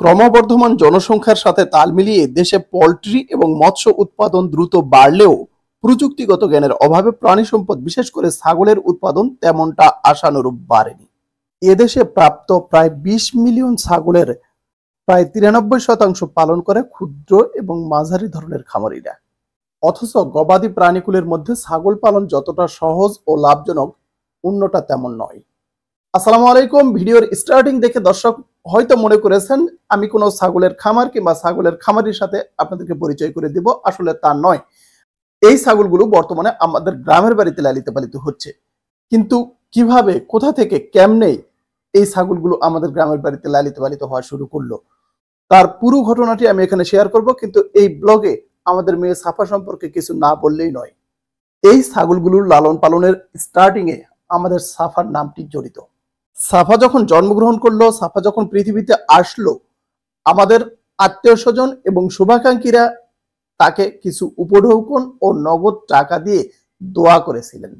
ক্রমবর্ধমান জনসংখ্যার সাথে তাল মিলিয়ে দেশে পোল্ট্রি এবং মৎস্য উৎপাদন দ্রুত বাড়লেও প্রযুক্তিগত জ্ঞানের অভাবে প্রাণী সম্পদ বিশেষ করে ছাগলের উৎপাদন তেমনটা আশানুরূপ বাড়েনি। এদেশে প্রাপ্ত প্রায় ২০ মিলিয়ন ছাগলের প্রায় ৯৩% পালন করে ক্ষুদ্র এবং মাঝারি ধরনের খামারিরা। অথচ গবাদি প্রাণীকুলের মধ্যে ছাগল পালন যতটা সহজ ও লাভজনক, অন্যটা তেমন নয়। আসসালামু আলাইকুম। ভিডিওর স্টার্টিং দেখে দর্শক হয়তো মনে করেছেন আমি কোনো ছাগলের খামার কিংবা ছাগলের খামারির সাথে আপনাদেরকে পরিচয় করে দিব। আসলে তা নয়। এই ছাগলগুলো বর্তমানে আমাদের গ্রামের বাড়িতে লালিত পালিত হচ্ছে, কিন্তু কিভাবে, কোথা থেকে, কেমনে এই ছাগলগুলো আমাদের গ্রামের বাড়িতে লালিত পালিত হওয়া শুরু করলো, তার পুরো ঘটনাটি আমি এখানে শেয়ার করব। কিন্তু এই ব্লগে আমাদের মেয়ে সাফা সম্পর্কে কিছু না বললেই নয়। এই ছাগলগুলোর লালন পালনের স্টার্টিং এ আমাদের সাফার নামটি জড়িত। সাফা যখন জন্মগ্রহণ করলো, সাফা যখন পৃথিবীতে আসলো, আমাদের আত্মীয় স্বজন এবং শুভাকাঙ্ক্ষীরা তাকে কিছু উপঢৌকন ও নগদ টাকা দিয়ে দোয়া করেছিলেন।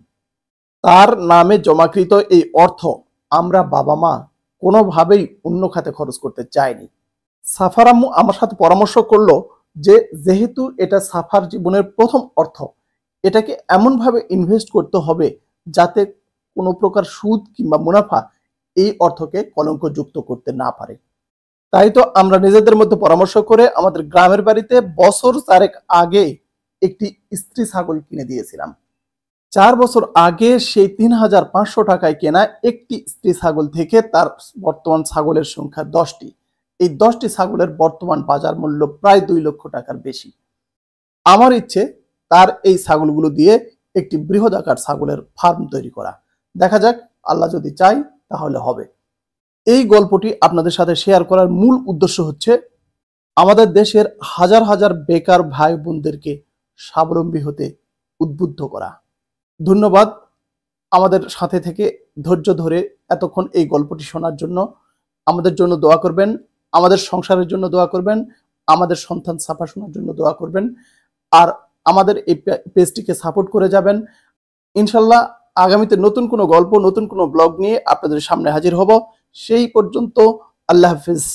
তার নামে জমাকৃত এই অর্থ আমরা বাবা মা কোনোভাবেই অন্য খাতে খরচ করতে চাইনি। সাফার আম্মু আমার সাথে পরামর্শ করলো যে যেহেতু এটা সাফার জীবনের প্রথম অর্থ, এটাকে এমনভাবে ইনভেস্ট করতে হবে যাতে কোনো প্রকার সুদ কিংবা মুনাফা এই অর্থকে কলঙ্কযুক্ত করতে না পারে। তাই তো আমরা নিজেদের মধ্যে পরামর্শ করে আমাদের গ্রামের বাড়িতে বছর 4 আগে একটি স্ত্রী ছাগল কিনে দিয়েছিলাম। 4 বছর আগে সেই ৩৫০০ টাকায় কেনা একটি স্ত্রী ছাগল থেকে তার বর্তমান ছাগলের সংখ্যা 10টি। এই 10টি ছাগলের বর্তমান বাজার মূল্য প্রায় 2 লক্ষ টাকার বেশি। আমার ইচ্ছে তার এই ছাগলগুলো দিয়ে একটি বৃহদাকার ছাগলের ফার্ম তৈরি করা। দেখা যাক, আল্লাহ যদি চাই তাহলে হবে। এই গল্পটি আপনাদের সাথে শেয়ার করার মূল উদ্দেশ্য হচ্ছে আমাদের দেশের হাজার হাজার বেকার ভাই বোনদেরকে স্বাবলম্বী হতে উদ্বুদ্ধ করা। ধন্যবাদ আমাদের সাথে থেকে ধৈর্য ধরে এতক্ষণ এই গল্পটি শোনার জন্য। আমাদের জন্য দোয়া করবেন, আমাদের সংসারের জন্য দোয়া করবেন, আমাদের সন্তান সাফা শোনার জন্য দোয়া করবেন, আর আমাদের এই পেজটিকে সাপোর্ট করে যাবেন। ইনশাল্লাহ আগামীতে নতুন কোনো গল্প, নতুন কোনো ব্লগ নিয়ে আপনাদের সামনে হাজির হব। সেই পর্যন্ত আল্লাহ হাফিজ।